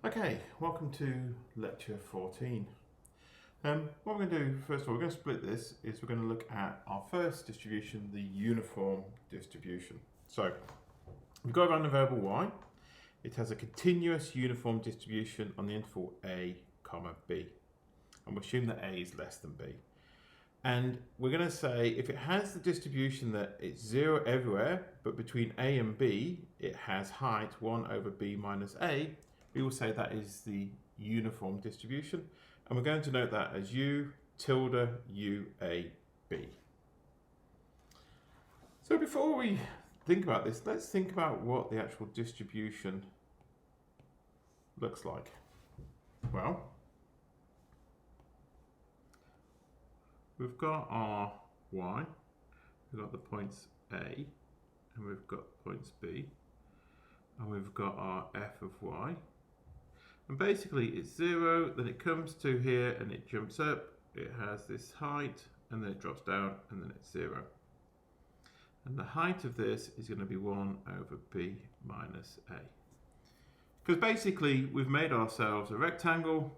Okay, welcome to lecture 14. What we're going to do, first of all, we're going to split this, is we're going to look at our first distribution, the uniform distribution. So, we've got a random variable y. It has a continuous uniform distribution on the interval a, comma, b. And we assume that a is less than b. And we're going to say if it has the distribution that it's 0 everywhere, but between a and b, it has height 1 over b minus a, we will say that is the uniform distribution. And we're going to note that as u tilde u a b. So before we think about this, let's think about what the actual distribution looks like. Well, we've got our y, we've got the points A, and we've got points B, and we've got our f of y. And basically it's 0, then it comes to here and it jumps up, it has this height, and then it drops down, and then it's 0. And the height of this is going to be 1 over b minus a. Because basically we've made ourselves a rectangle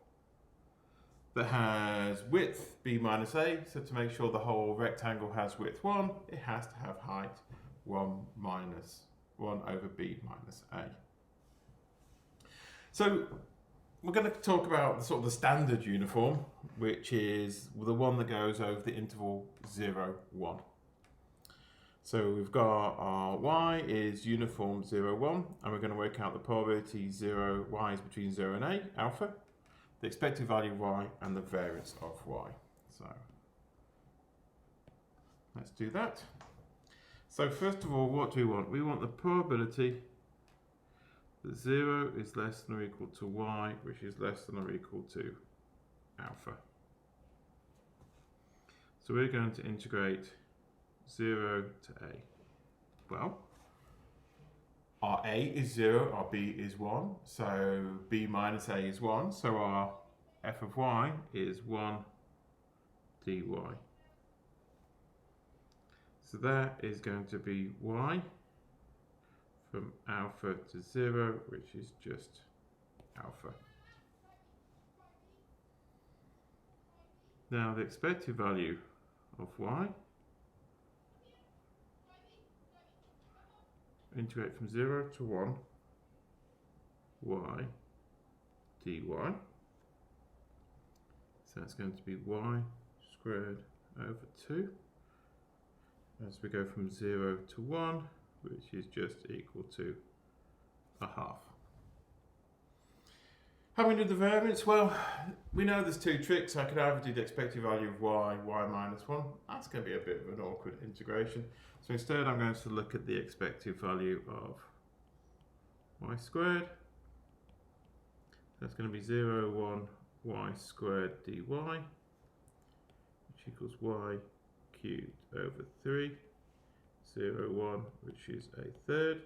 that has width b minus a, so to make sure the whole rectangle has width 1, it has to have height 1 over b minus a. So we're going to talk about the standard uniform, which is the one that goes over the interval 0, 1. So we've got our y is uniform 0, 1, and we're going to work out the probability y is between 0 and a, alpha, the expected value of y, and the variance of y. So let's do that. So first of all, what do we want? We want the probability that 0 is less than or equal to y, which is less than or equal to alpha. So we're going to integrate 0 to a. Well, our a is 0, our b is 1, so b minus a is 1, so our f of y is 1 dy. So that is going to be y from alpha to 0, which is just alpha. Now the expected value of y, integrate from 0 to 1, y dy. So that's going to be y squared over 2, as we go from 0 to 1, which is just equal to a half. How do we do the variance? Well, we know there's two tricks. I could either do the expected value of y minus 1. That's going to be a bit of an awkward integration. So instead I'm going to look at the expected value of y squared. That's going to be 0, 1, y squared dy, which equals y cubed over 3. 0, 1, which is a third.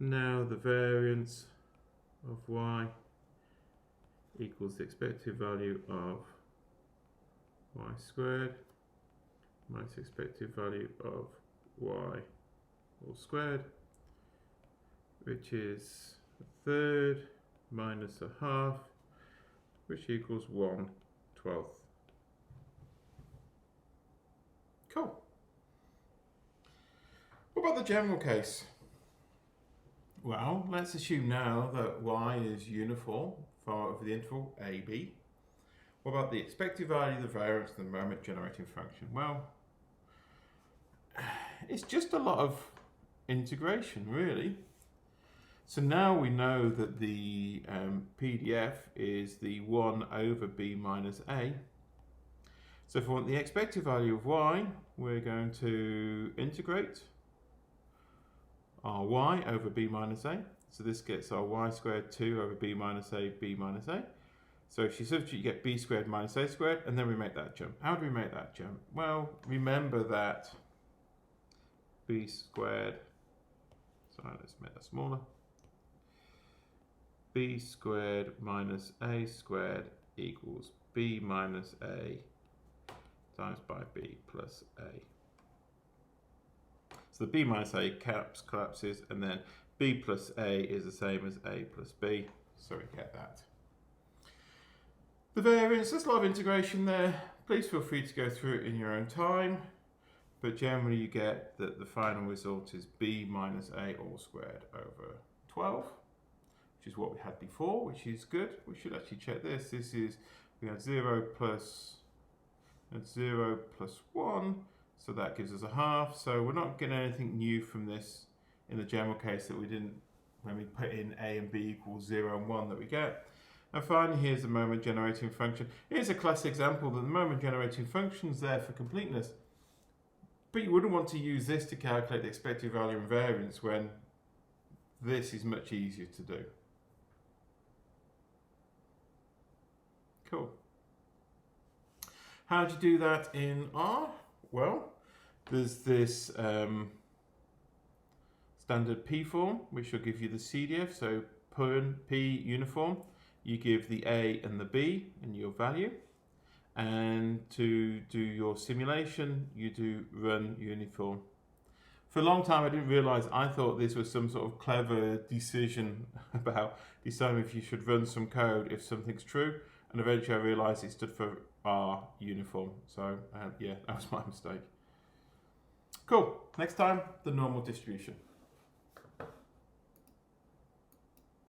Now the variance of y equals the expected value of y squared minus the expected value of y all squared, which is a third minus a half, which equals 1/12. Cool. What about the general case? Well, let's assume now that y is uniform over the interval ab. What about the expected value, the variance, and the moment generating function? Well, it's just a lot of integration, really. So now we know that the PDF is the 1 over b minus a. So if we want the expected value of y, we're going to integrate our y over b minus a. So this gets our y squared 2 over b minus a, b minus a. So if you substitute, you get b squared minus a squared, and then we make that jump. How do we make that jump? Well, remember that b squared, sorry, let's make that smaller. B squared minus a squared equals b minus a times by b plus a. So the b minus a collapses, and then B plus A is the same as A plus B, so we get that. The variance, there's a lot of integration there. Please feel free to go through it in your own time, but generally you get that the final result is B minus A all squared over 12, which is what we had before, which is good. We should actually check this. This is, we had 0 plus 1, so that gives us a half. So we're not getting anything new from this in the general case that we didn't when we put in A and B equals 0 and 1 that we get. And finally, here's the moment generating function. Here's a classic example that the moment generating function is there for completeness. But you wouldn't want to use this to calculate the expected value and variance when this is much easier to do. Cool. How do you do that in R? Well, there's this standard P form, which will give you the CDF. So P uniform, you give the A and the B and your value. And to do your simulation, you do run uniform. For a long time, I didn't realize, I thought this was some sort of clever decision about deciding if you should run some code if something's true. And eventually I realized it stood for R uniform. So yeah, that was my mistake. Cool. Next time, the normal distribution.